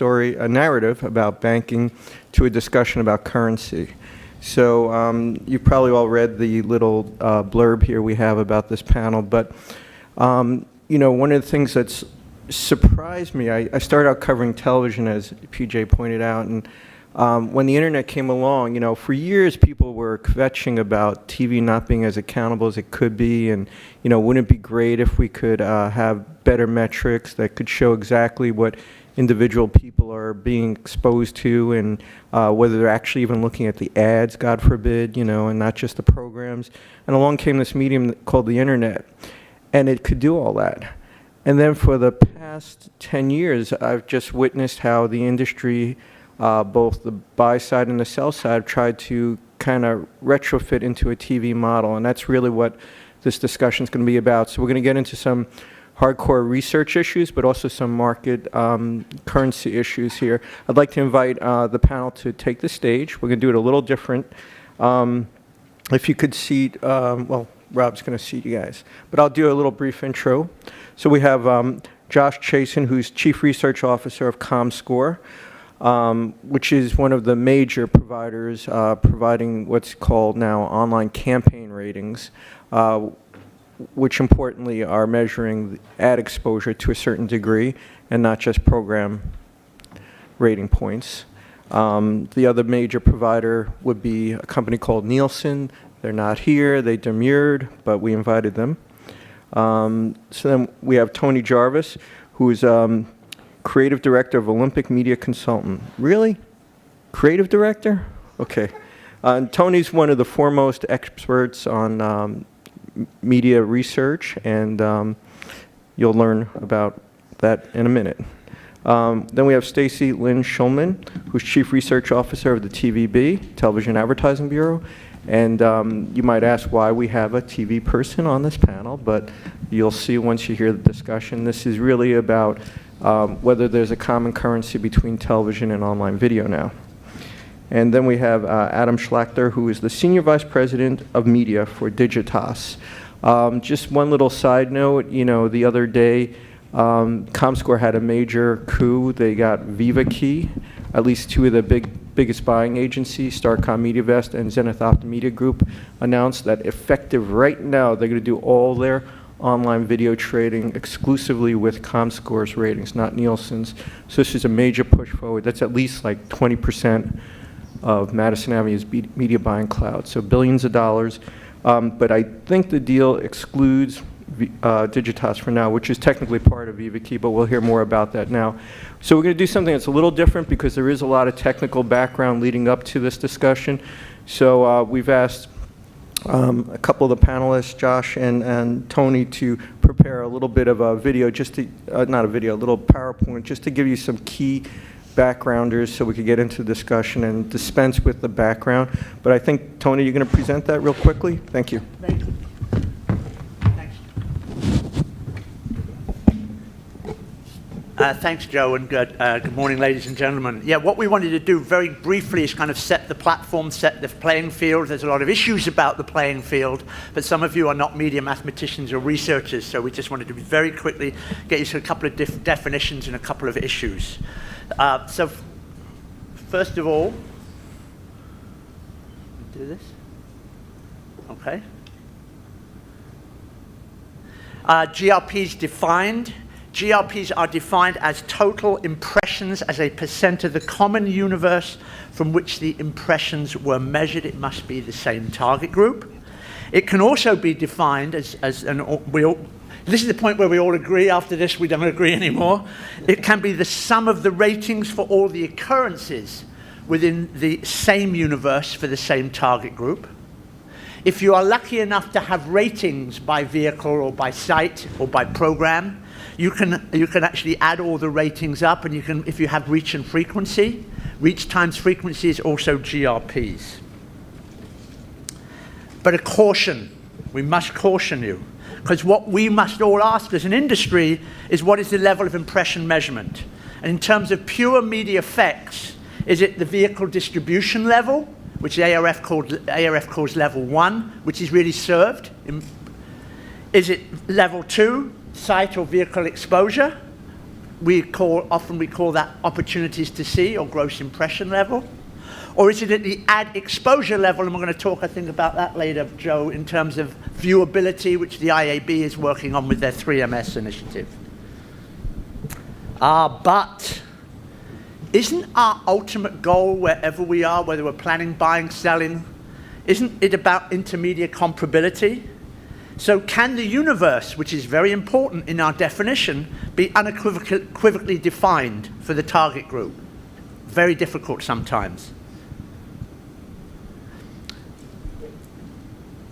a narrative about banking to a discussion about currency. So you've probably all read the little blurb here we have about this panel, but you know, one of the things that's surprised me, I started out covering television, as PJ pointed out, and when the internet came along, you know, for years people were kvetching about TV not being as accountable as it could be, and, you know, wouldn't it be great if we could have better metrics that could show exactly what individual people are being exposed to, and whether they're actually even looking at the ads, God forbid, you know, and not just the programs. And along came this medium called the internet, and it could do all that. And then for the past 10 years, I've just witnessed how the industry, both the buy side and the sell side, tried to kind of retrofit into a TV model, and that's really what this discussion is going to be about. So we're going to get into some hardcore research issues, but also some market currency issues here. I'd like to invite the panel to take the stage. We're going to do it a little different. If you could seat, well, Rob's going to seat you guys, but I'll do a little brief intro. So we have Josh Chasen, who's Chief Research Officer of comScore, which is one of the major providers providing what's called now online campaign ratings, which importantly are measuring ad exposure to a certain degree and not just program rating points. The other major provider would be a company called Nielsen. They're not here, they demurred, but we invited them. So then we have Tony Jarvis, who is Creative Director of Olympic Media Consultant. Really? Creative Director? Okay. Tony's one of the foremost experts on media research, and you'll learn about that in a minute. Then we have Stacy Lynn Schulman, who's Chief Research Officer of the TVB, Television Advertising Bureau. And you might ask why we have a TV person on this panel, but you'll see once you hear the discussion. This is really about whether there's a common currency between television and online video now. And then we have Adam Schlachter, who is the Senior Vice President of Media for Digitas. Just one little side note, you know, the other day, comScore had a major coup. They got Viva Key, at least two of the biggest buying agencies, Starcom MediaVest and Zenith Optimedia Group, announced that effective right now, they're going to do all their online video trading exclusively with comScore's ratings, not Nielsen's. So this is a major push forward. That's at least like 20% of Madison Avenue's media buying cloud, so billions of dollars. But I think the deal excludes Digitas for now, which is technically part of VivaKey, but we'll hear more about that now. So we're going to do something that's a little different because there is a lot of technical background leading up to this discussion. So we've asked a couple of the panelists, Josh and Tony, to prepare a little bit of a video, just to, not a video, a little PowerPoint, just to give you some key backgrounders so we could get into the discussion and dispense with the background. But I think, Tony, you're going to present that real quickly? Thank you. Thank you. Thanks, Joe, and good morning, ladies and gentlemen. Yeah, what we wanted to do very briefly is kind of set the platform, set the playing field. There's a lot of issues about the playing field, but some of you are not media mathematicians or researchers, so we just wanted to very quickly get you to a couple of definitions and a couple of issues. So, first of all, do this. Okay. GRPs defined. GRPs are defined as total impressions as a percent of the common universe from which the impressions were measured. It must be the same target group. It can also be defined as this is the point where we all agree. After this, we don't agree anymore. It can be the sum of the ratings for all the occurrences within the same universe for the same target group. If you are lucky enough to have ratings by vehicle or by site or by program, you can actually add all the ratings up, and you can, if you have reach and frequency, reach times frequency is also GRPs. But a caution, we must caution you, because what we must all ask as an industry is what is the level of impression measurement? And in terms of pure media effects, is it the vehicle distribution level, which ARF calls level 1, which is really served? Is it level 2? Site or vehicle exposure, often we call that opportunities to see or gross impression level? Or is it at the ad exposure level? And we're going to talk, I think, about that later, Joe, in terms of viewability, which the IAB is working on with their 3MS initiative. But isn't our ultimate goal, wherever we are, whether we're planning, buying, selling, isn't it about intermediate comparability? So can the universe, which is very important in our definition, be unequivocally defined for the target group? Very difficult sometimes.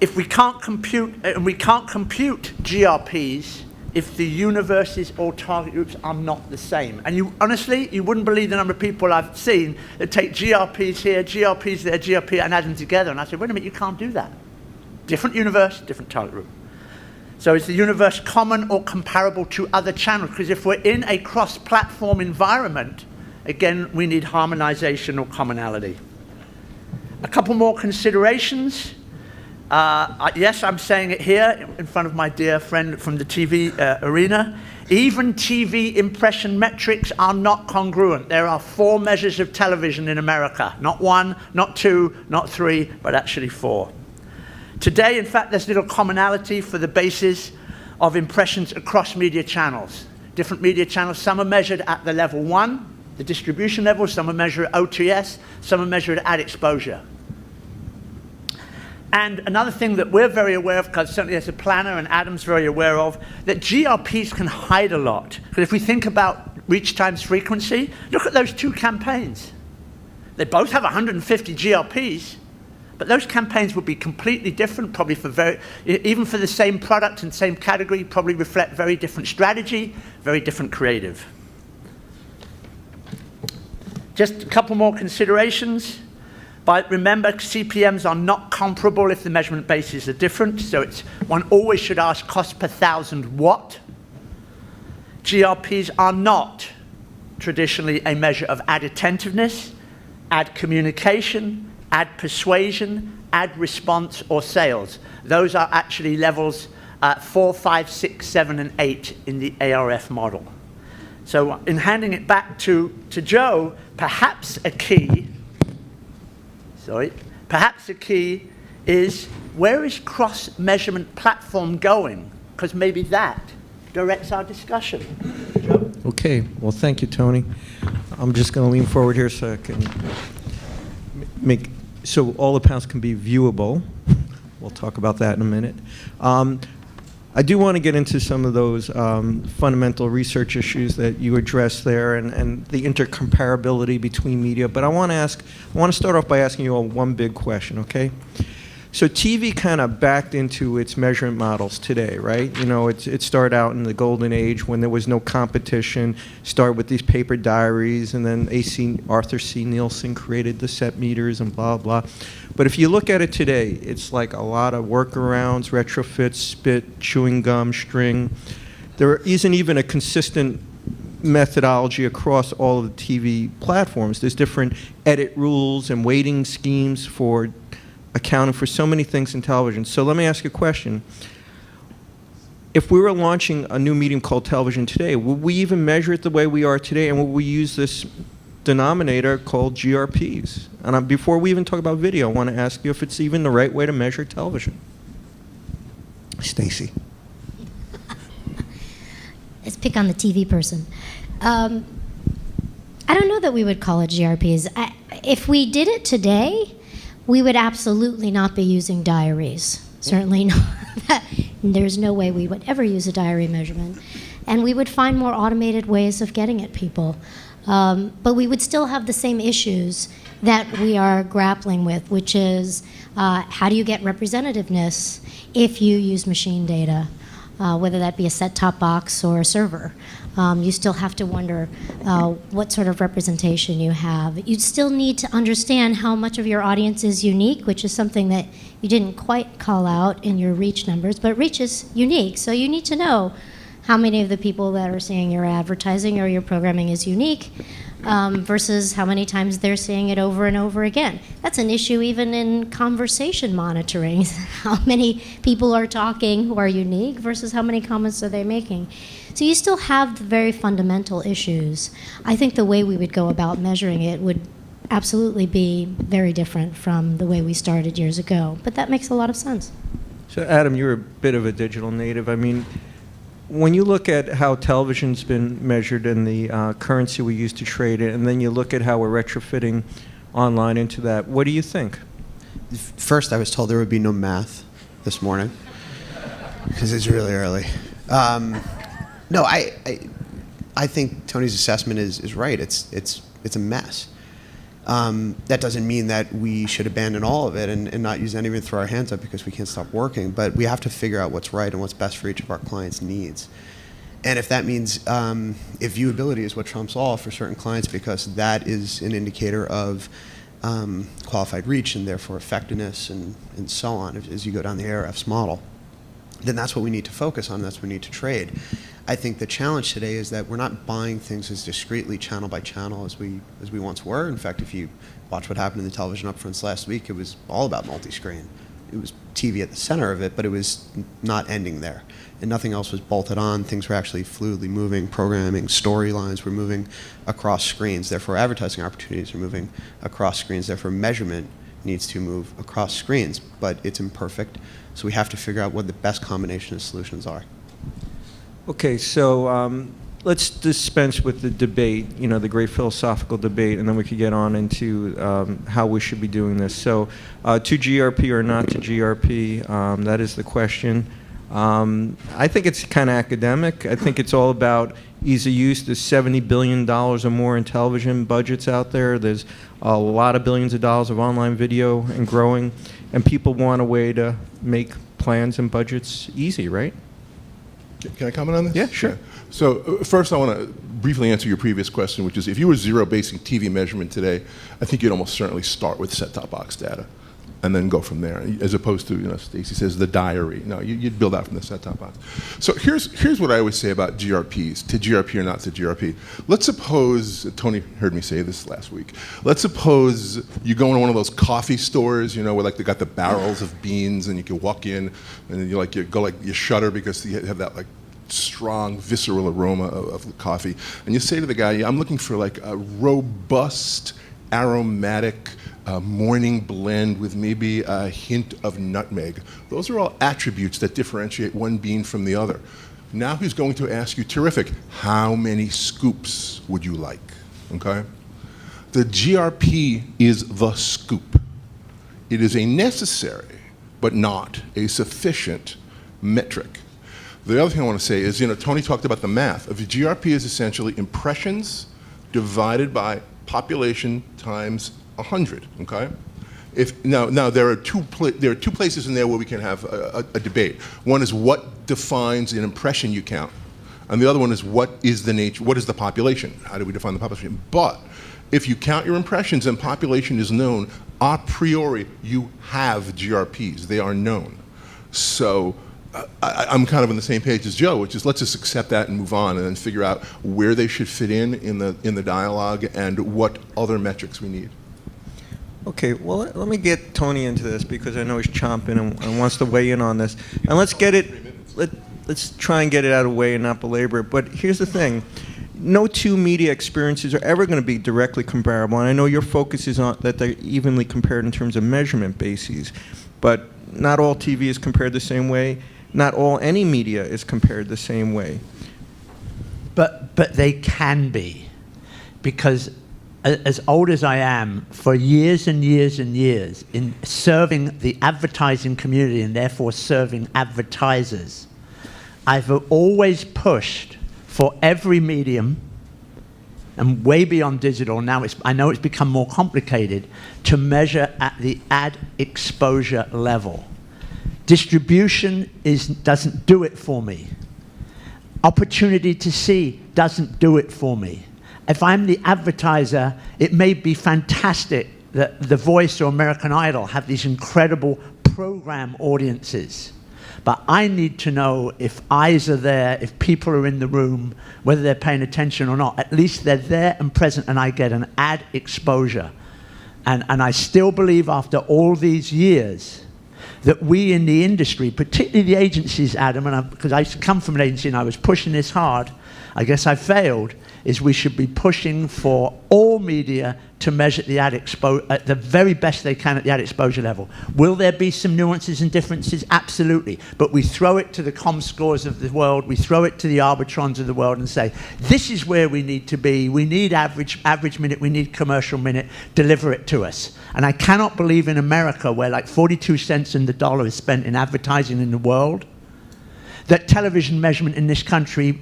If we can't compute, and we can't compute GRPs if the universes or target groups are not the same. And honestly, you wouldn't believe the number of people I've seen that take GRPs here, GRPs there, GRP, and add them together. And I said, wait a minute, you can't do that. Different universe, different target group. So is the universe common or comparable to other channels? Because if we're in a cross-platform environment, again, we need harmonization or commonality. A couple more considerations. Yes, I'm saying it here in front of my dear friend from the TV arena. Even TV impression metrics are not congruent. There are 4 measures of television in America. Not 1, not 2, not 3, but actually 4. Today, in fact, there's little commonality for the basis of impressions across media channels. Different media channels, some are measured at the level 1, the distribution level, some are measured at OTS, some are measured at ad exposure. And another thing that we're very aware of, because certainly as a planner and Adam's very aware of, that GRPs can hide a lot. Because if we think about reach times frequency, look at those 2 campaigns. They both have 150 GRPs, but those campaigns would be completely different, probably for even for the same product and same category, probably reflect very different strategy, very different creative. Just a couple more considerations. But remember, CPMs are not comparable if the measurement bases are different. So one always should ask cost per thousand what. GRPs are not traditionally a measure of ad attentiveness, ad communication, ad persuasion, ad response, or sales. Those are actually levels 4, 5, 6, 7, and 8 in the ARF model. So in handing it back to Joe, perhaps a key is, where is cross-measurement platform going? Because maybe that directs our discussion. Joe? Okay, well, thank you, Tony. I'm just going to lean forward here so I can so all the panels can be viewable. We'll talk about that in a minute. I do want to get into some of those fundamental research issues that you addressed there and the intercomparability between media. But I want to start off by asking you all one big question, okay? So TV kind of backed into its measurement models today, right? You know, it started out in the golden age when there was no competition, started with these paper diaries, and then Arthur C. Nielsen created the set meters and blah, blah. But if you look at it today, it's like a lot of workarounds, retrofits, spit, chewing gum, string. There isn't even a consistent methodology across all of the TV platforms. There's different edit rules and weighting schemes for accounting for so many things in television. So let me ask you a question. If we were launching a new medium called television today, would we even measure it the way we are today, and would we use this denominator called GRPs? And before we even talk about video, I want to ask you if it's even the right way to measure television. Stacy. Let's pick on the TV person. I don't know that we would call it GRPs. If we did it today, we would absolutely not be using diaries. Certainly not. There's no way we would ever use a diary measurement. And we would find more automated ways of getting at people. But we would still have the same issues that we are grappling with, which is how do you get representativeness if you use machine data, whether that be a set-top box or a server. You still have to wonder what sort of representation you have. You still need to understand how much of your audience is unique, which is something that you didn't quite call out in your reach numbers, but reach is unique. So you need to know how many of the people that are seeing your advertising or your programming is unique versus how many times they're seeing it over and over again. That's an issue even in conversation monitoring. How many people are talking who are unique versus how many comments are they making. So you still have the very fundamental issues. I think the way we would go about measuring it would absolutely be very different from the way we started years ago. But that makes a lot of sense. So Adam, you're a bit of a digital native. I mean, when you look at how television's been measured and the currency we use to trade it, and then you look at how we're retrofitting online into that, what do you think? First, I was told there would be no math this morning because it's really early. No, I think Tony's assessment is right. It's a mess. That doesn't mean that we should abandon all of it and not use any of it, throw our hands up because we can't stop working. But we have to figure out what's right and what's best for each of our clients' needs. And if that means if viewability is what trumps all for certain clients because that is an indicator of qualified reach and therefore effectiveness and so on as you go down the ARF's model, then that's what we need to focus on. That's what we need to trade. I think the challenge today is that we're not buying things as discreetly channel by channel as we once were. In fact, if you watch what happened in the television upfronts last week, it was all about multi-screen. It was TV at the center of it, but it was not ending there. And nothing else was bolted on. Things were actually fluidly moving. Programming, storylines were moving across screens. Therefore, advertising opportunities are moving across screens. Therefore, measurement needs to move across screens. But it's imperfect, so we have to figure out what the best combination of solutions are. Okay, so let's dispense with the debate, you know, the great philosophical debate, and then we could get on into how we should be doing this. So to GRP or not to GRP, that is the question. I think it's kind of academic. I think it's all about ease of use. There's $70 billion or more in television budgets out there. There's a lot of billions of dollars of online video and growing, and people want a way to make plans and budgets easy, right? Can I comment on this? Yeah, sure. So first I want to briefly answer your previous question, which is if you were zero-basing TV measurement today, I think you'd almost certainly start with set-top box data and then go from there, as opposed to, you know, Stacy says the diary. No, you'd build out from the set-top box. So here's what I always say about GRPs, to GRP or not to GRP. Let's suppose, Tony heard me say this last week, let's suppose you go into one of those coffee stores, you know, where like they got the barrels of beans and you can walk in and you shudder because you have that like strong visceral aroma of the coffee. And you say to the guy, I'm looking for like a robust, aromatic, morning blend with maybe a hint of nutmeg. Those are all attributes that differentiate one bean from the other. Now he's going to ask you, terrific, how many scoops would you like? Okay? The GRP is the scoop. It is a necessary, but not a sufficient metric. The other thing I want to say is, you know, Tony talked about the math. The GRP is essentially impressions divided by population times 100, okay? Now there are two places in there where we can have a debate. One is what defines an impression you count, and the other one is what is the population? How do we define the population? But if you count your impressions and population is known, a priori you have GRPs. They are known. So I'm kind of on the same page as Joe, which is let's just accept that and move on and then figure out where they should fit in the dialogue and what other metrics we need. Okay, well, let me get Tony into this because I know he's chomping and wants to weigh in on this. And let's get it, let's try and get it out of the way and not belabor it. But here's the thing. No two media experiences are ever going to be directly comparable. And I know your focus is on that they're evenly compared in terms of measurement bases. But not all TV is compared the same way. Not all any media is compared the same way. But they can be, because as old as I am, for years and years and years, in serving the advertising community and therefore serving advertisers, I've always pushed for every medium, and way beyond digital, now I know it's become more complicated, to measure at the ad exposure level. Distribution doesn't do it for me. Opportunity to see doesn't do it for me. If I'm the advertiser, it may be fantastic that The Voice or American Idol have these incredible program audiences. But I need to know if eyes are there, if people are in the room, whether they're paying attention or not. At least they're there and present, and I get an ad exposure. And I still believe after all these years that we in the industry, particularly the agencies, Adam, and because I used to come from an agency and I was pushing this hard, I guess I failed, is we should be pushing for all media to measure the ad exposure at the very best they can at the ad exposure level. Will there be some nuances and differences? Absolutely. But we throw it to the comScores of the world, we throw it to the Arbitrons of the world and say, this is where we need to be, we need average minute, we need commercial minute, deliver it to us. And I cannot believe in America, where like 42 cents in the dollar is spent in advertising in the world, that television measurement in this country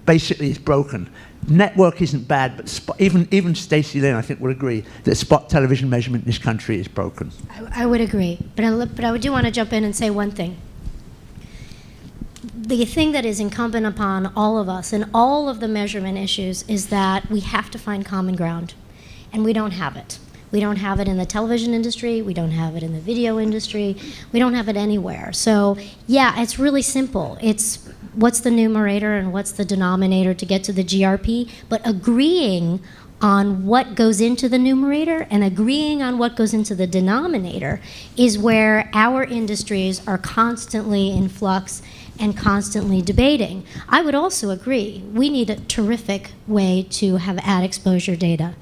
basically is broken. Network isn't bad, but even Stacey Lynn, I think, would agree that spot television measurement in this country is broken. I would agree, but I do want to jump in and say one thing. The thing that is incumbent upon all of us in all of the measurement issues is that we have to find common ground, and we don't have it. We don't have it in the television industry, we don't have it in the video industry, we don't have it anywhere. So yeah, it's really simple. It's what's the numerator and what's the denominator to get to the GRP, but agreeing on what goes into the numerator and agreeing on what goes into the denominator is where our industries are constantly in flux and constantly debating. I would also agree, we need a terrific way to have ad exposure data.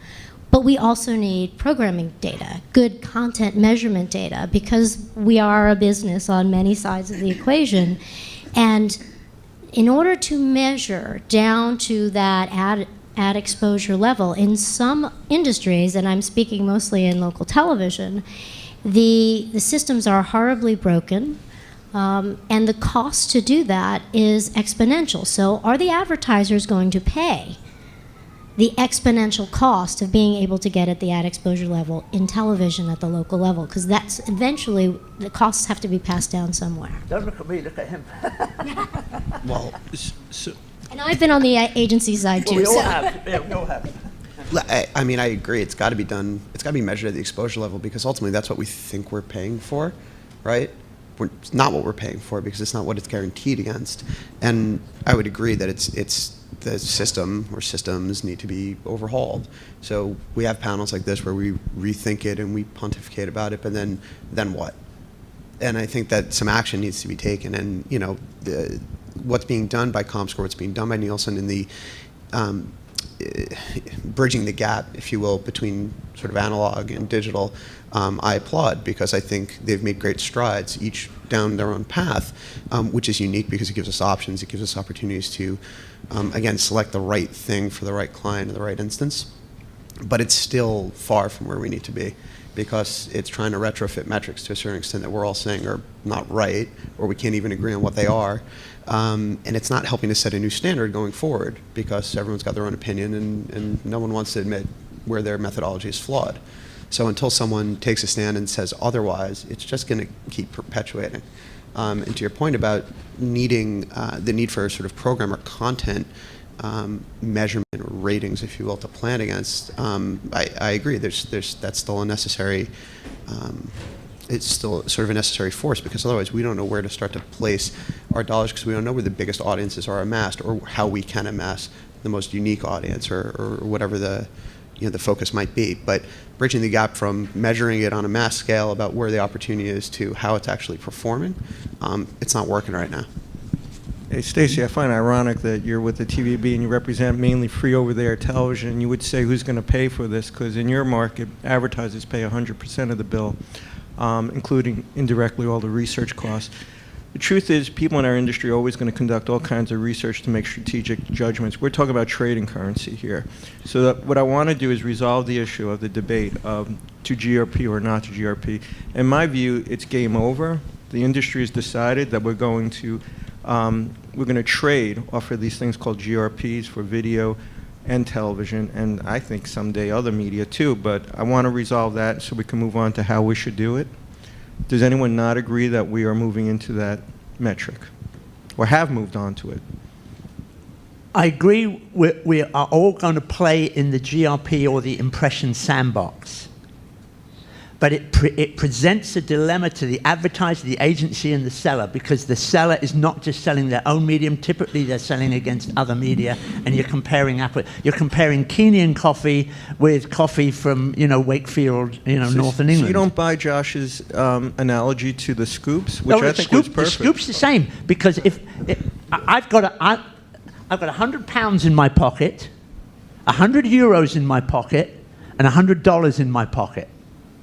But we also need programming data, good content measurement data, because we are a business on many sides of the equation. And in order to measure down to that ad exposure level, in some industries, and I'm speaking mostly in local television, the systems are horribly broken, and the cost to do that is exponential. So are the advertisers going to pay the exponential cost of being able to get at the ad exposure level in television at the local level? Because that's eventually, the costs have to be passed down somewhere. Don't look at me, look at him. Well, And I've been on the agency side too. Well, we all so. have. Yeah, we all have. I mean, I agree. It's got to be done. It's got to be measured at the exposure level, because ultimately that's what we think we're paying for, right? It's not what we're paying for, because it's not what it's guaranteed against. And I would agree that it's the system or systems need to be overhauled. So we have panels like this where we rethink it and we pontificate about it, but then what? And I think that some action needs to be taken. And you know, what's being done by comScore, what's being done by Nielsen in the bridging the gap, if you will, between sort of analog and digital, I applaud, because I think they've made great strides, each down their own path, which is unique because it gives us options, it gives us opportunities to, again, select the right thing for the right client in the right instance. But it's still far from where we need to be, because it's trying to retrofit metrics to a certain extent that we're all saying are not right, or we can't even agree on what they are. And it's not helping to set a new standard going forward, because everyone's got their own opinion, and no one wants to admit where their methodology is flawed. So until someone takes a stand and says otherwise, it's just going to keep perpetuating. And to your point about needing the need for sort of program or content measurement or ratings, if you will, to plan against, I agree. That's still a necessary. It's still sort of a necessary force, because otherwise we don't know where to start to place our dollars, because we don't know where the biggest audiences are amassed, or how we can amass the most unique audience, or whatever the focus might be. But bridging the gap from measuring it on a mass scale about where the opportunity is to how it's actually performing, it's not working right now. Hey, Stacey, I find it ironic that you're with the TVB and you represent mainly free over-the-air television. You would say who's going to pay for this, because in your market, advertisers pay 100% of the bill, including indirectly all the research costs. The truth is, people in our industry are always going to conduct all kinds of research to make strategic judgments. We're talking about trading currency here. So what I want to do is resolve the issue of the debate of to GRP or not to GRP. In my view, it's game over. The industry has decided that we're going to trade off of these things called GRPs for video and television, and I think someday other media too, but I want to resolve that so we can move on to how we should do it. Does anyone not agree that we are moving into that metric, or have moved on to it? I agree we are all going to play in the GRP or the impression sandbox. but it presents a dilemma to the advertiser, the agency, and the seller, because the seller is not just selling their own medium. Typically, they're selling against other media, and you're comparing Kenyan coffee with coffee from Wakefield, Northern England. So you don't buy Josh's analogy to the scoops, which No, I think was perfect. The scoop's the same, because if I've got £100 in my pocket, €100 in my pocket, and $100 in my pocket.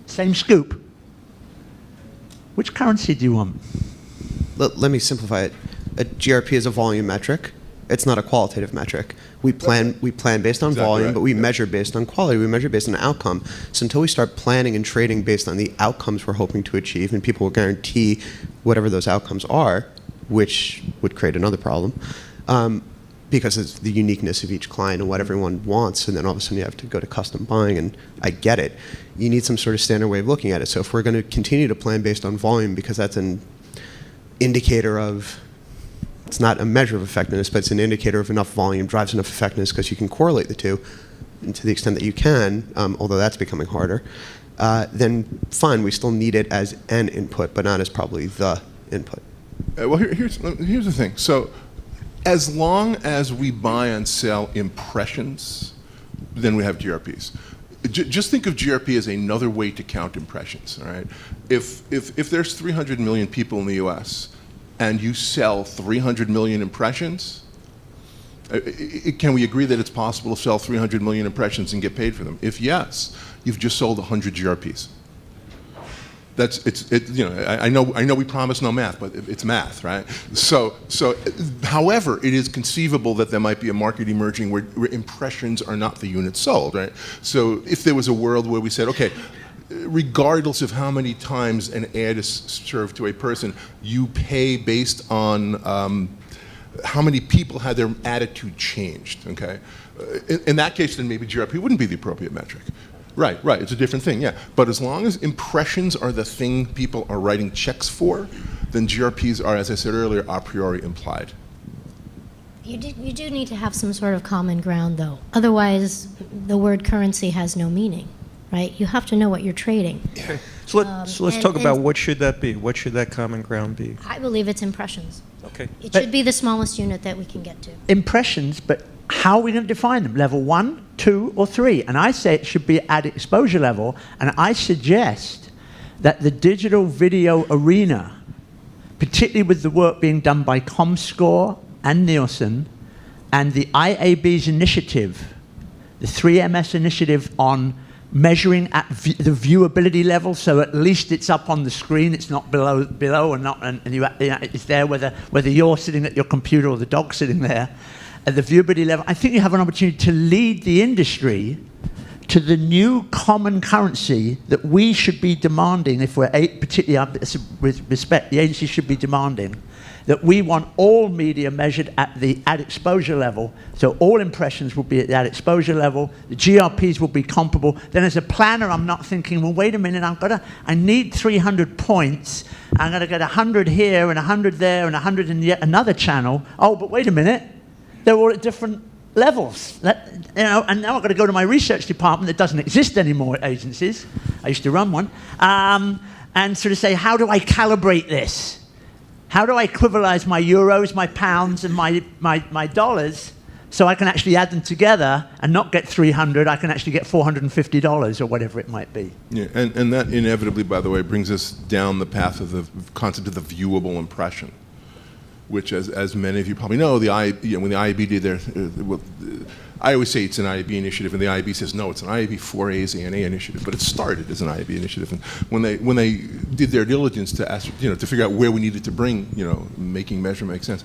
Same scoop. Which currency do you want? Let me simplify it. A GRP is a volume metric. It's not a qualitative metric. We plan based on Exactly volume, right. but we measure based on quality. We measure based on outcome. So until we start planning and trading based on the outcomes we're hoping to achieve, and people will guarantee whatever those outcomes are, which would create another problem, because it's the uniqueness of each client and what everyone wants, and then all of a sudden you have to go to custom buying, and I get it. You need some sort of standard way of looking at it. So if we're going to continue to plan based on volume, because that's an indicator of, it's not a measure of effectiveness, but it's an indicator of enough volume drives enough effectiveness, because you can correlate the two, and to the extent that you can, although that's becoming harder, then fine, we still need it as an input, but not as probably the input. Well, here's the thing. So, as long as we buy and sell impressions, then we have GRPs. Just think of GRP as another way to count impressions. All right. If there's 300 million people in the U.S. and you sell 300 million impressions, can we agree that it's possible to sell 300 million impressions and get paid for them? If yes, you've just sold 100 GRPs. I know we promise no math, but it's math, right? So, however, it is conceivable that there might be a market emerging where impressions are not the units sold, right? So if there was a world where we said, okay, regardless of how many times an ad is served to a person, you pay based on how many people had their attitude changed, okay? In that case, then maybe GRP wouldn't be the appropriate metric. Right, it's a different thing, yeah. But as long as impressions are the thing people are writing checks for, then GRPs are, as I said earlier, a priori implied. You do need to have some sort of common ground, though. Otherwise, the word currency has no meaning, right? You have to know what you're trading. Okay. So let's talk about what should that be. What should that common ground be? I believe it's impressions. Okay. It should be the smallest unit that we can get to. Impressions, but how are we going to define them? Level 1, 2, or 3? And I say it should be at exposure level, and I suggest that the digital video arena, particularly with the work being done by comScore and Nielsen, and the IAB's initiative, the 3MS initiative on measuring at the viewability level, so at least it's up on the screen, it's not below or not, and it's there whether you're sitting at your computer or the dog's sitting there. At the viewability level, I think you have an opportunity to lead the industry to the new common currency that we should be demanding, if we're particularly with respect, the agency should be demanding that we want all media measured at the ad exposure level. So all impressions will be at that exposure level. The GRPs will be comparable. Then as a planner, I'm not thinking, well, wait a minute, I need 300 points. I'm going to get 100 here and 100 there and 100 in yet another channel. Oh, but wait a minute. They're all at different levels. And now I've got to go to my research department that doesn't exist anymore at agencies. I used to run one. And sort of say, how do I calibrate this? How do I equivalize my euros, my pounds, and my dollars so I can actually add them together and not get 300, I can actually get $450 or whatever it might be. Yeah, and that inevitably, by the way, brings us down the path of the concept of the viewable impression, which, as many of you probably know, when the IAB did their, I always say it's an IAB initiative, and the IAB says no, it's an IAB 4A's ANA initiative, but it started as an IAB initiative. And when they did their diligence to ask, to figure out where we needed to bring, making measure make sense,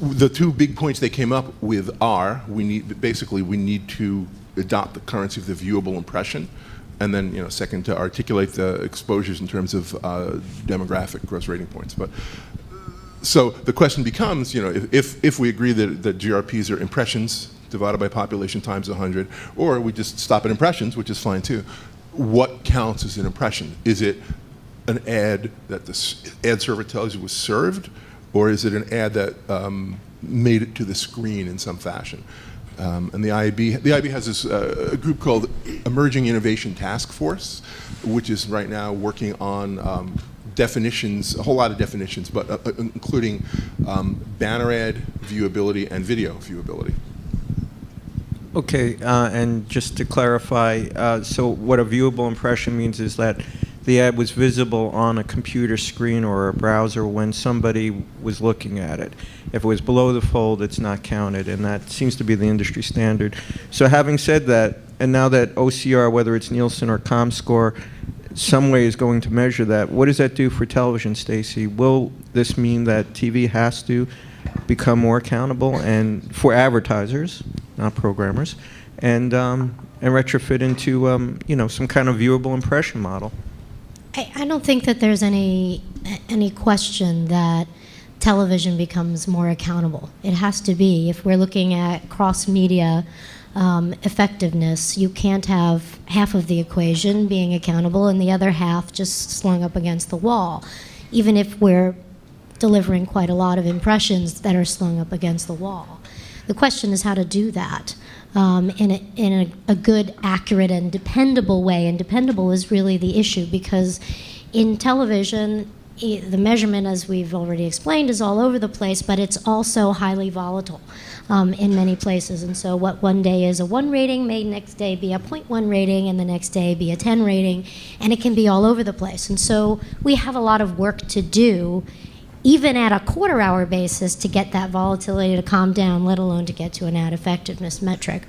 the two big points they came up with are we need to adopt the currency of the viewable impression, and then second, to articulate the exposures in terms of demographic gross rating points. But so the question becomes, if we agree that GRPs are impressions divided by population times 100, or we just stop at impressions, which is fine too, what counts as an impression? Is it an ad that the ad server tells you was served, or is it an ad that made it to the screen in some fashion? And the IAB has this a group called emerging innovation task force, which is right now working on definitions, a whole lot of definitions, but including banner ad viewability and video viewability. Okay, and just to clarify, so what a viewable impression means is that the ad was visible on a computer screen or a browser when somebody was looking at it. If it was below the fold, it's not counted, and that seems to be the industry standard. So having said that, and now that OCR, whether it's Nielsen or comScore, some way is going to measure that, what does that do for television, Stacy? Will this mean that TV has to become more accountable and for advertisers, not programmers, and retrofit into some kind of viewable impression model? I don't think that there's any question that television becomes more accountable. It has to be. If we're looking at cross-media effectiveness, you can't have half of the equation being accountable and the other half just slung up against the wall, even if we're delivering quite a lot of impressions that are slung up against the wall. The question is how to do that in a good, accurate, and dependable way. And dependable is really the issue, because in television, the measurement, as we've already explained, is all over the place, but it's also highly volatile in many places. And so what one day is a 1 rating may next day be a 0.1 rating, and the next day be a 10 rating, and it can be all over the place. And so we have a lot of work to do, even at a quarter-hour basis, to get that volatility to calm down, let alone to get to an ad effectiveness metric.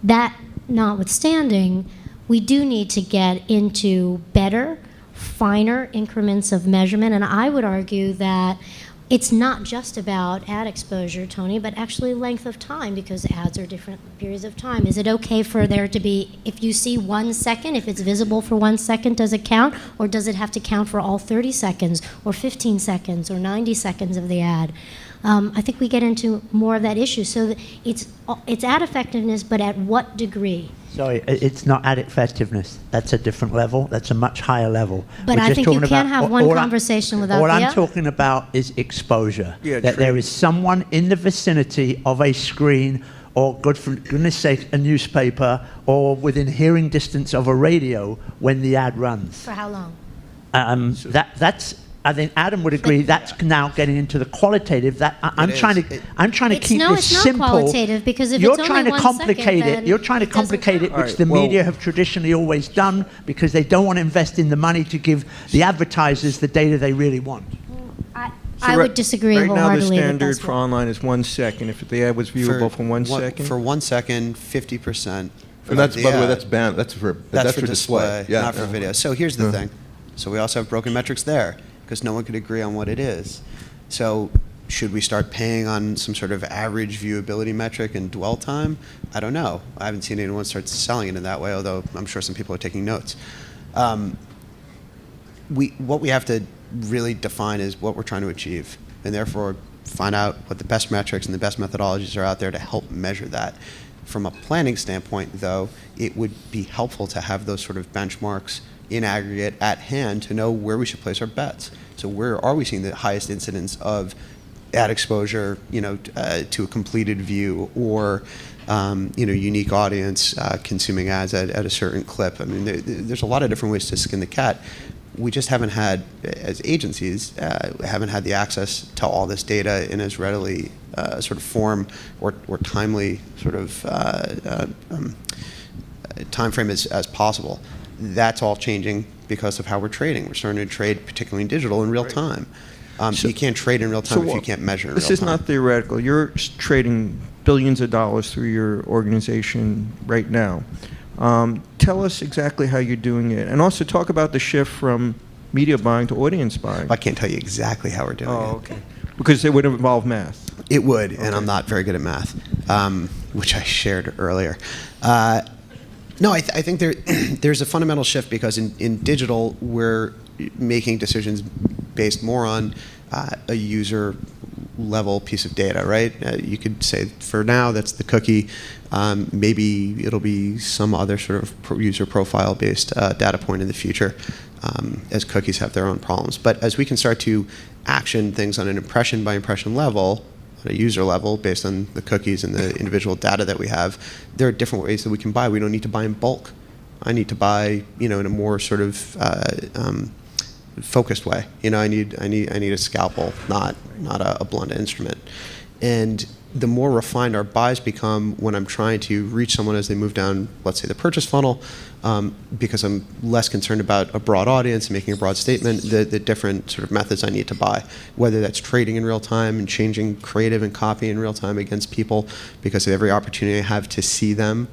That notwithstanding, we do need to get into better, finer increments of measurement, and I would argue that it's not just about ad exposure, Tony, but actually length of time, because ads are different periods of time. Is it okay for there to be, if you see 1 second, if it's visible for 1 second, does it count? Or does it have to count for all 30 seconds, or 15 seconds, or 90 seconds of the ad? I think we get into more of that issue. So that it's ad effectiveness, but at what degree? Sorry, it's not ad effectiveness. That's a different level. That's a much higher level. But I think you can't have one conversation without the other. All I'm talking about is exposure. Yeah, that there is someone in the vicinity of a screen, or, for goodness sake, a newspaper, or within hearing distance of a radio when the ad runs. For how long? That's. I think Adam would agree. That's now getting into the qualitative. That I'm trying to keep this simple. It's not qualitative, because if you're it's trying only to 1 complicate second, it. You're trying to complicate it, which Alright, the well, media have traditionally always done, because they don't want to invest in the money to give the advertisers the data they really want. I would disagree right wholeheartedly. now, the that standard that's for what- online is 1 second. If the ad was viewable for 1 second, For 1 second, 50%. And that's, by the way, that's banned. That's for display, Yeah, not for video. So here's the thing. So we also have broken metrics there, because no one could agree on what it is. So should we start paying on some sort of average viewability metric and dwell time? I don't know. I haven't seen anyone start selling it in that way, although I'm sure some people are taking notes. What we have to really define is what we're trying to achieve, and therefore find out what the best metrics and the best methodologies are out there to help measure that. From a planning standpoint, though, it would be helpful to have those sort of benchmarks in aggregate at hand to know where we should place our bets. So where are we seeing the highest incidence of ad exposure, to a completed view, or unique audience consuming ads at a certain clip? I mean, there's a lot of different ways to skin the cat. We just haven't had, as agencies, haven't had the access to all this data in as readily sort of form or timely sort of time frame as possible. That's all changing because of how we're trading. We're starting to trade, particularly in digital, in real time. So you can't trade in real time if you can't measure in real time. This is not theoretical. You're trading billions of dollars through your organization right now. Tell us exactly how you're doing it, and also talk about the shift from media buying to audience buying. I can't tell you exactly how we're doing it. Oh, okay. Because it would involve math. It would, and I'm not very good at math, which I shared earlier. No, I think there's a fundamental shift, because in digital, we're making decisions based more on a user level piece of data, right? You could say for now that's the cookie. Maybe it'll be some other sort of user profile based data point in the future, as cookies have their own problems. But as we can start to action things on an impression by impression level, on a user level, based on the cookies and the individual data that we have, there are different ways that we can buy. We don't need to buy in bulk. I need to buy, in a more sort of focused way. I need a scalpel, not a blunt instrument. And the more refined our buys become when I'm trying to reach someone as they move down, let's say, the purchase funnel, because I'm less concerned about a broad audience and making a broad statement, the different sort of methods I need to buy, whether that's trading in real time and changing creative and copy in real time against people, because of every opportunity I have to see them,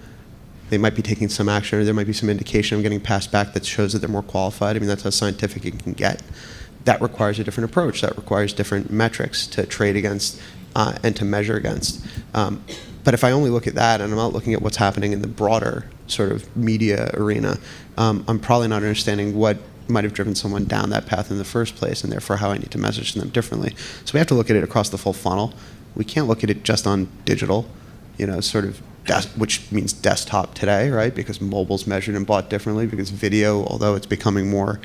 they might be taking some action, or there might be some indication I'm getting passed back that shows that they're more qualified. I mean, that's how scientific it can get. That requires a different approach. That requires different metrics to trade against and to measure against. But if I only look at that and I'm not looking at what's happening in the broader sort of media arena, I'm probably not understanding what might have driven someone down that path in the first place, and therefore how I need to message them differently. So we have to look at it across the full funnel. We can't look at it just on digital, sort of, which means desktop today, right? Because mobile's measured and bought differently, because video, although it's becoming more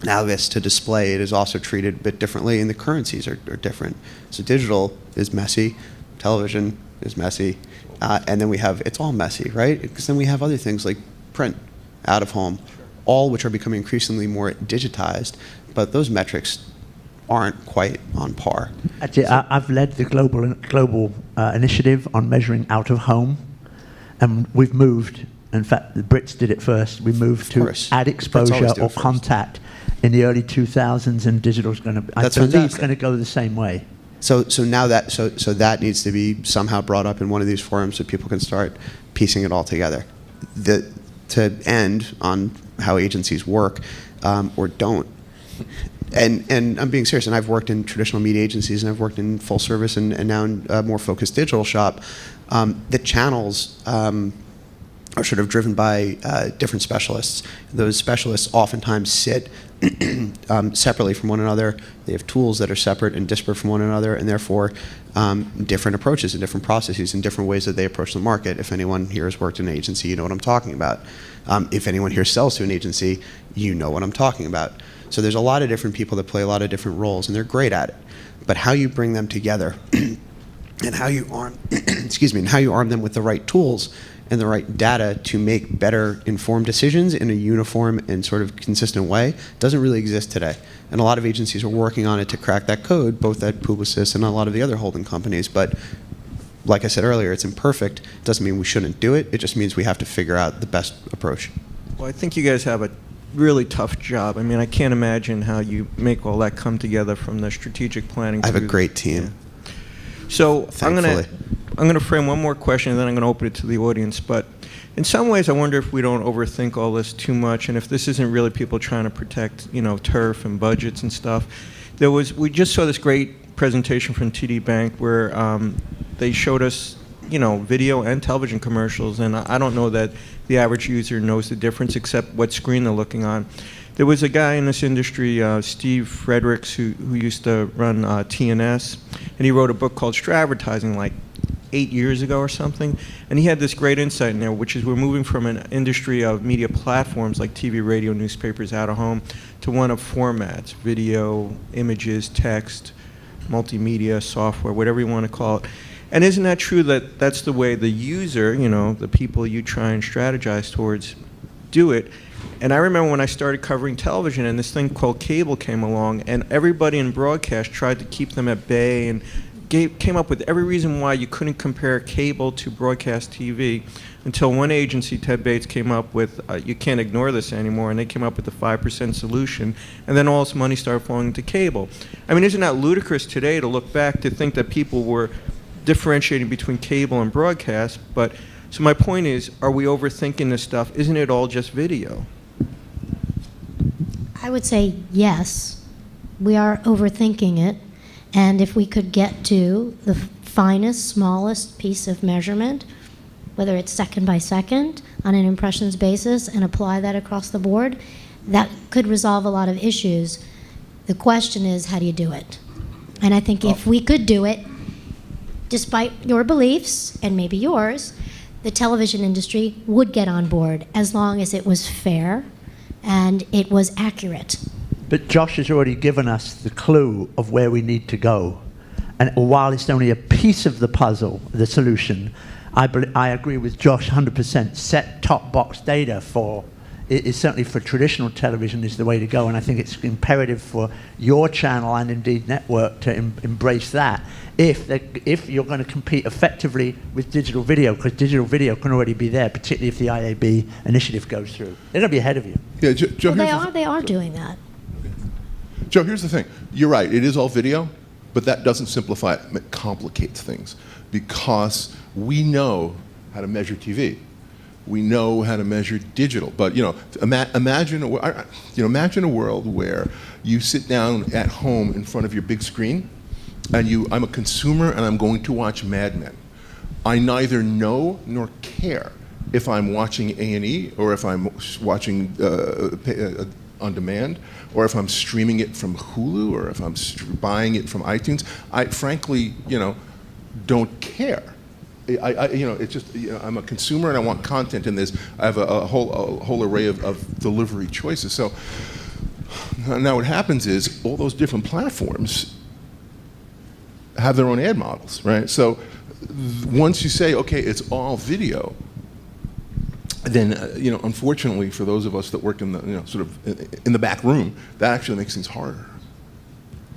analogous to display, it is also treated a bit differently, and the currencies are different. So digital is messy, television is messy, and then it's all messy, right? Because then we have other things like print, out of home, all which are becoming increasingly more digitized, but those metrics aren't quite on par. Actually, I've led the global initiative on measuring out of home, and we've moved. In fact, the Brits did it first. We moved to ad exposure or contact in the early 2000s, and digital's going to, I believe, going to go the same way. So now that needs to be somehow brought up in one of these forums so people can start piecing it all together. To end on how agencies work or don't. And I'm being serious, and I've worked in traditional media agencies, and I've worked in full service, and now in a more focused digital shop. The channels are sort of driven by different specialists. Those specialists oftentimes sit separately from one another. They have tools that are separate and disparate from one another, and therefore different approaches and different processes and different ways that they approach the market. If anyone here has worked in an agency, you know what I'm talking about. If anyone here sells to an agency, you know what I'm talking about. So there's a lot of different people that play a lot of different roles, and they're great at it. But how you bring them together and how you arm, and how you arm them with the right tools and the right data to make better informed decisions in a uniform and sort of consistent way doesn't really exist today. And a lot of agencies are working on it to crack that code, both at Publicis and a lot of the other holding companies. But like I said earlier, it's imperfect. It doesn't mean we shouldn't do it. It just means we have to figure out the best approach. Well, I think you guys have a really tough job. I mean, I can't imagine how you make all that come together from the strategic planning. I have a great team. Yeah. So Thankfully. I'm going to frame one more question, and then I'm going to open it to the audience. But in some ways, I wonder if we don't overthink all this too much, and if this isn't really people trying to protect, turf and budgets and stuff. We just saw this great presentation from TD Bank where they showed us, video and television commercials, and I don't know that the average user knows the difference except what screen they're looking on. There was a guy in this industry, Steve Fredericks, who used to run TNS, and he wrote a book called Stradvertising like 8 years ago or something, and he had this great insight in there, which is we're moving from an industry of media platforms like TV, radio, newspapers, out of home, to one of formats, video, images, text, multimedia, software, whatever you want to call it. And isn't that true that that's the way the user, the people you try and strategize towards, do it? And I remember when I started covering television and this thing called cable came along, and everybody in broadcast tried to keep them at bay and came up with every reason why you couldn't compare cable to broadcast TV, until one agency, Ted Bates, came up with, you can't ignore this anymore, and they came up with the 5% solution, and then all this money started flowing into cable. I mean, isn't that ludicrous today to look back to think that people were differentiating between cable and broadcast? But so my point is, are we overthinking this stuff? Isn't it all just video? I would say yes, we are overthinking it. And if we could get to the finest, smallest piece of measurement, whether it's second by second on an impressions basis, and apply that across the board, that could resolve a lot of issues. The question is, how do you do it? And I think if we could do it, despite your beliefs, and maybe yours, the television industry would get on board as long as it was fair and it was accurate. But Josh has already given us the clue of where we need to go. And while it's only a piece of the puzzle, the solution, I agree with Josh 100%. Set-top box data is certainly for traditional television is the way to go, and I think it's imperative for your channel and indeed network to embrace that if you're going to compete effectively with digital video, because digital video can already be there, particularly if the IAB initiative goes through. They're going to be ahead of you. Yeah, Joe, They are doing that. Joe, here's the thing. You're right. It is all video, but that doesn't simplify it. It complicates things because we know how to measure TV. We know how to measure digital. But imagine a world where you sit down at home in front of your big screen, and I'm a consumer and I'm going to watch Mad Men. I neither know nor care if I'm watching A&E or if I'm watching on demand, or if I'm streaming it from Hulu, or if I'm buying it from iTunes. I frankly, don't care. It's just, I'm a consumer and I want content in this. I have a whole array of delivery choices. So now what happens is all those different platforms have their own ad models, right? So once you say, okay, it's all video, then unfortunately for those of us that work in the sort of in the back room, that actually makes things harder.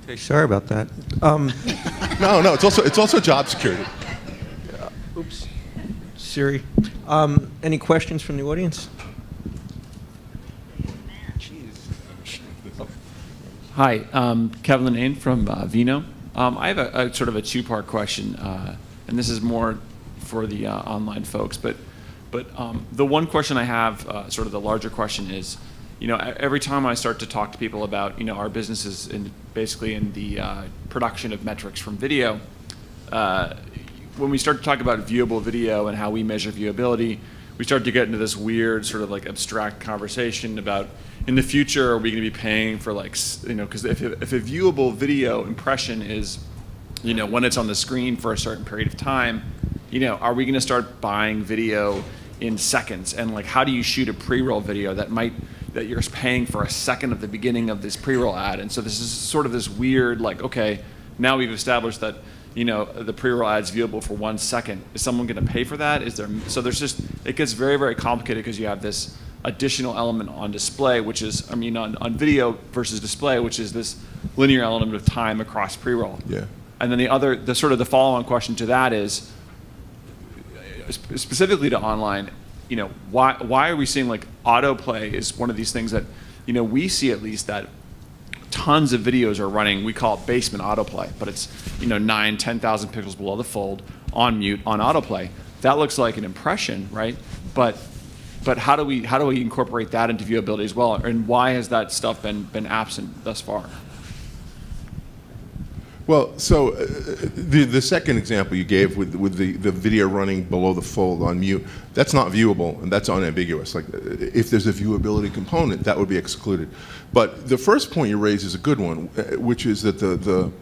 Okay, sorry about that. No, it's also job security. Oops, Siri. Any questions from the audience? Hi, Kevin Linane from Vino. I have a sort of a two-part question, and this is more for the online folks. But the one question I have, sort of the larger question is, every time I start to talk to people about our businesses basically in the production of metrics from video, when we start to talk about viewable video and how we measure viewability, we start to get into this weird sort of like abstract conversation about in the future, are we going to be paying for because if a viewable video impression is, when it's on the screen for a certain period of time, are we going to start buying video in seconds? And how do you shoot a pre-roll video that you're paying for a second of the beginning of this pre-roll ad? And so this is sort of this weird, okay, now we've established that the pre-roll ad's viewable for 1 second. Is someone going to pay for that? It gets very, very complicated because you have this additional element on display, which is, on video versus display, which is this linear element of time across pre-roll. Yeah. And then the follow-on question to that is, specifically to online, why are we seeing autoplay is one of these things that, we see at least that tons of videos are running. We call it basement autoplay, but it's 9, 10,000 pixels below the fold, on mute, on autoplay. That looks like an impression, right? But how do we incorporate that into viewability as well? And why has that stuff been absent thus far? Well, so the second example you gave with the video running below the fold on mute, that's not viewable and that's unambiguous. If there's a viewability component, that would be excluded. But the first point you raise is a good one, which is that the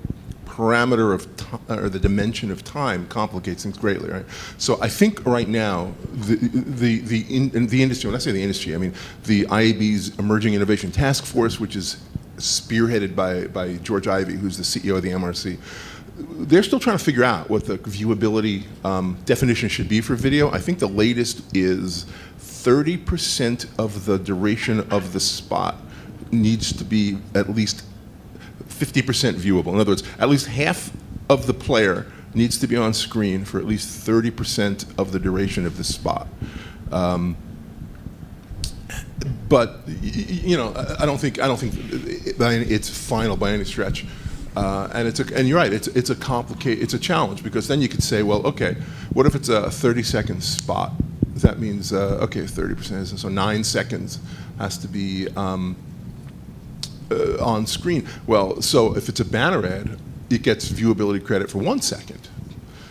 parameter of or the dimension of time complicates things greatly, right? So I think right now the industry, when I say the industry, I mean the IAB's Emerging Innovation Task Force, which is spearheaded by George Ivey, who's the CEO of the MRC. They're still trying to figure out what the viewability definition should be for video. I think the latest is 30% of the duration of the spot needs to be at least 50% viewable. In other words, at least half of the player needs to be on screen for at least 30% of the duration of the spot. But I don't think it's final by any stretch, and you're right. It's a challenge because then you could say, well, okay, what if it's a 30-second spot? That means 30%, so 9 seconds has to be on screen. Well, so if it's a banner ad, it gets viewability credit for 1 second.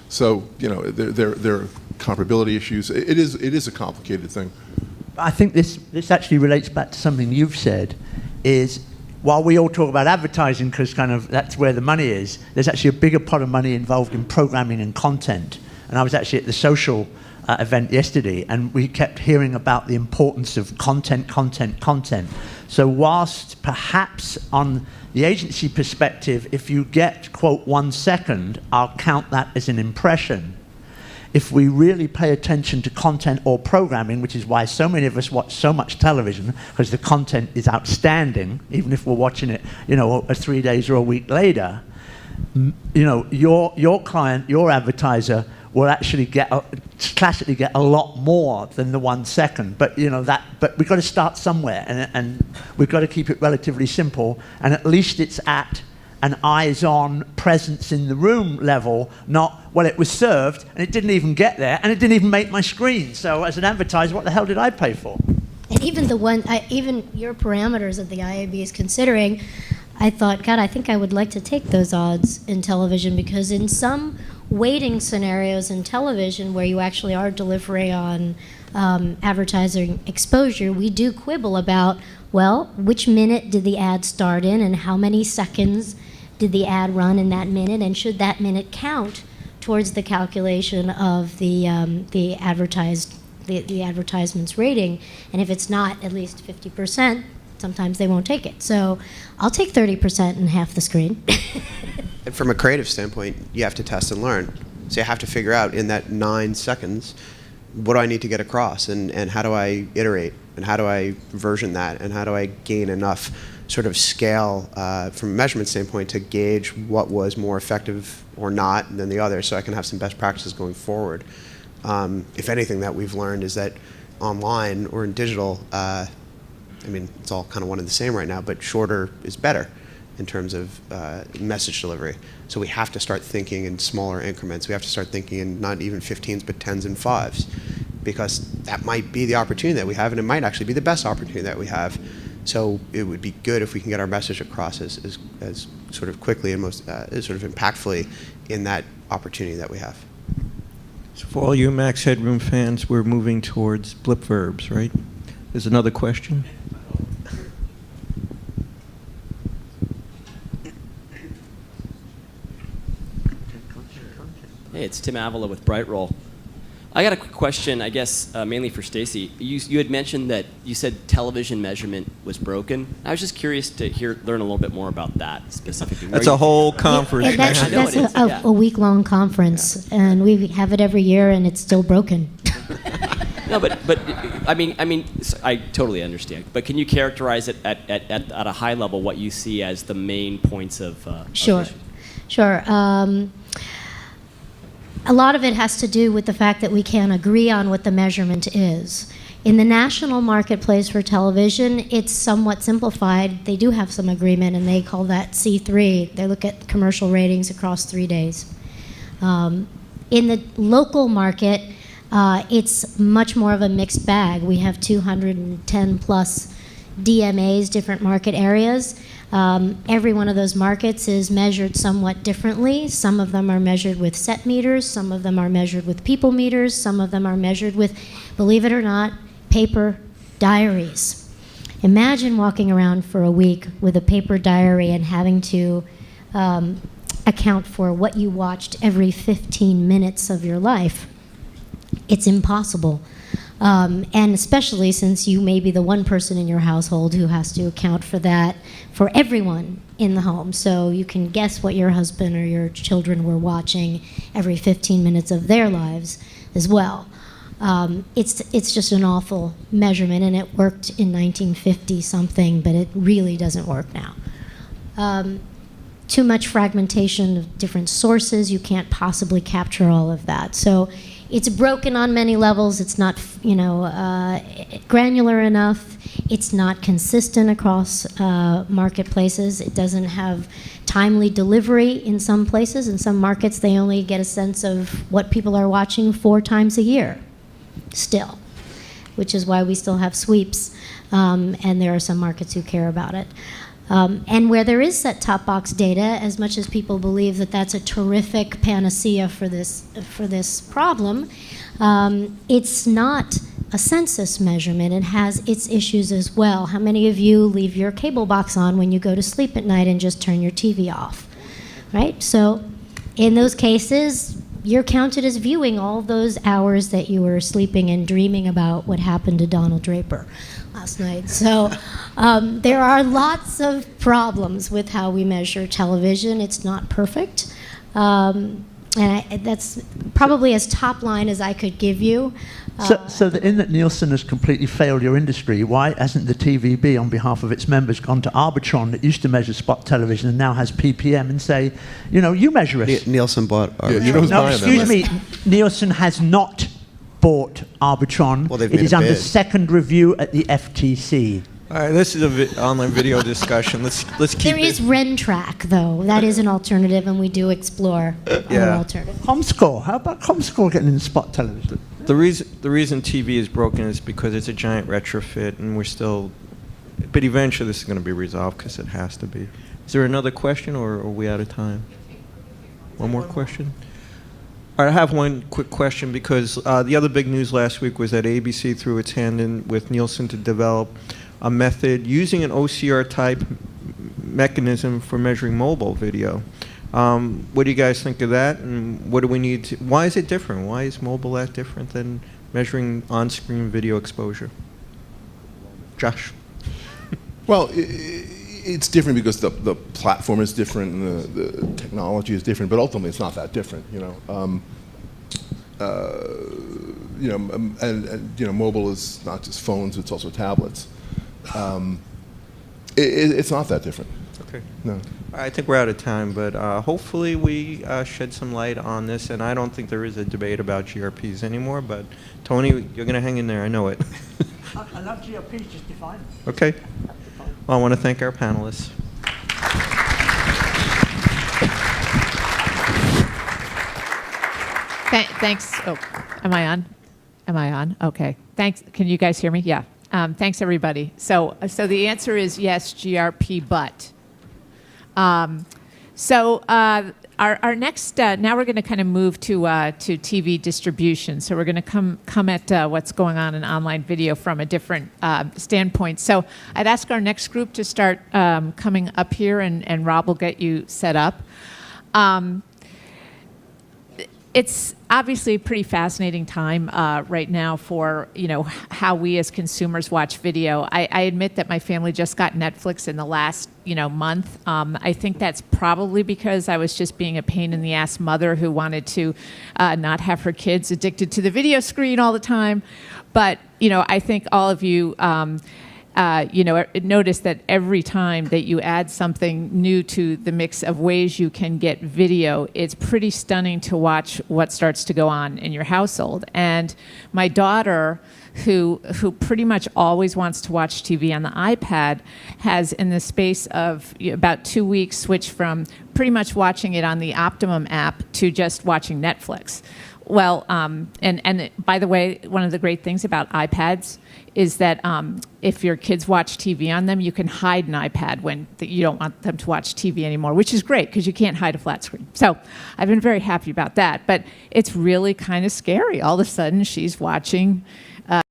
So there are comparability issues. It is a complicated thing. I think this actually relates back to something you've said, is while we all talk about advertising because kind of that's where the money is, there's actually a bigger pot of money involved in programming and content. And I was actually at the social event yesterday, and we kept hearing about the importance of content. So whilst perhaps on the agency perspective, if you get, quote, 1 second, I'll count that as an impression. if we really pay attention to content or programming, which is why so many of us watch so much television, because the content is outstanding, even if we're watching it, 3 days or a week later, your client, your advertiser, will actually classically get a lot more than the 1 second. But but we've got to start somewhere, and we've got to keep it relatively simple, and at least it's at an eyes-on presence in the room level, not, well, it was served and it didn't even get there and it didn't even make my screen. So as an advertiser, what the hell did I pay for? And even even your parameters that the IAB is considering, I thought, God, I think I would like to take those odds in television, because in some weighting scenarios in television where you actually are delivering on advertising exposure, we do quibble about, well, which minute did the ad start in and how many seconds did the ad run in that minute, and should that minute count towards the calculation of the advertisement's rating? And if it's not at least 50%, sometimes they won't take it. So I'll take 30% and half the screen. And from a creative standpoint, you have to test and learn. So you have to figure out in that 9 seconds, what do I need to get across, and how do I iterate, and how do I version that, and how do I gain enough sort of scale from a measurement standpoint to gauge what was more effective or not than the other, so I can have some best practices going forward. If anything that we've learned is that online or in digital, it's all kind of one and the same right now, but shorter is better in terms of message delivery. So we have to start thinking in smaller increments. We have to start thinking in not even 15s, but 10s and 5s, because that might be the opportunity that we have, and it might actually be the best opportunity that we have. So it would be good if we can get our message across as sort of quickly and most sort of impactfully in that opportunity that we have. So for all you Max Headroom fans, we're moving towards blip verbs, right? There's another question. Hey, it's Tim Avila with Brightroll. I got a quick question, I guess, mainly for Stacy. You had mentioned that you said television measurement was broken. I was just curious to learn a little bit more about that specifically. That's a whole conference. Yeah, that's a week-long conference, and we have it every year, and it's still broken. No, but I totally understand. But can you characterize it at a high level, what you see as the main points of Sure. A lot of it has to do with the fact that we can't agree on what the measurement is. In the national marketplace for television, it's somewhat simplified. They do have some agreement, and they call that C3. They look at commercial ratings across 3 days. In the local market, it's much more of a mixed bag. We have 210 plus DMAs, different market areas. Every one of those markets is measured somewhat differently. Some of them are measured with set meters, some of them are measured with people meters, some of them are measured with, believe it or not, paper diaries. Imagine walking around for a week with a paper diary and having to account for what you watched every 15 minutes of your life. It's impossible. And especially since you may be the one person in your household who has to account for that for everyone in the home. So you can guess what your husband or your children were watching every 15 minutes of their lives as well. It's just an awful measurement, and it worked in 1950 something, but it really doesn't work now. Too much fragmentation of different sources. You can't possibly capture all of that. So it's broken on many levels. It's not, granular enough. It's not consistent across marketplaces. It doesn't have timely delivery in some places. In some markets, they only get a sense of what people are watching 4 times a year still, which is why we still have sweeps, and there are some markets who care about it. And where there is set-top box data, as much as people believe that that's a terrific panacea for this problem, it's not a census measurement. It has its issues as well. How many of you leave your cable box on when you go to sleep at night and just turn your TV off, right? So in those cases, you're counted as viewing all those hours that you were sleeping and dreaming about what happened to Donald Draper last night. So there are lots of problems with how we measure television. It's not perfect. And that's probably as top line as I could give you. So in that Nielsen has completely failed your industry, why hasn't the TVB, on behalf of its members, gone to Arbitron that used to measure spot television and now has PPM and say, you measure us? Nielsen bought. Yeah, you know who's No, buying them, excuse right? me, Nielsen has not bought Arbitron. Well, they've it made is a under bid. second review at the FTC. All right, this is an online video discussion. Let's keep There it. is RenTrack, though. That is an alternative, and we do explore other Yeah. alternatives. comScore. How about comScore getting in spot television? The reason TV is broken is because it's a giant retrofit, and we're still. But eventually, this is going to be resolved because it has to be. Is there another question, or are we out of time? One more question. All right, I have one quick question because the other big news last week was that ABC threw its hand in with Nielsen to develop a method using an OCR type mechanism for measuring mobile video. What do you guys think of that? And what do we need to, why is it different? Why is mobile that different than measuring on-screen video exposure? Josh? Well, it's different because the platform is different and the technology is different, but ultimately it's not that different, and mobile is not just phones; it's also tablets. It's not that different. Okay. No. I think we're out of time, but hopefully we shed some light on this, and I don't think there is a debate about GRPs anymore, but Tony, you're going to hang in there, I know it. I love GRPs, just define them. Okay. Well, I want to thank our panelists. Thanks. Oh, am I on? Am I on? Okay. Thanks. Can you guys hear me? Yeah. Thanks, everybody. So the answer is yes, GRP, but. Our next, now we're going to kind of move to TV distribution. So we're going to come at what's going on in online video from a different standpoint. So I'd ask our next group to start coming up here, and Rob will get you set up. It's obviously a pretty fascinating time right now for how we as consumers watch video. I admit that my family just got Netflix in the last month. I think that's probably because I was just being a pain in the ass mother who wanted to not have her kids addicted to the video screen all the time. But I think all of you. Notice that every time that you add something new to the mix of ways you can get video, it's pretty stunning to watch what starts to go on in your household. And my daughter, who pretty much always wants to watch TV on the iPad, has in the space of about 2 weeks switched from pretty much watching it on the Optimum app to just watching Netflix. Well, and by the way, one of the great things about iPads is that if your kids watch TV on them, you can hide an iPad when you don't want them to watch TV anymore, which is great because you can't hide a flat screen. So I've been very happy about that. But it's really kind of scary. All of a sudden, she's watching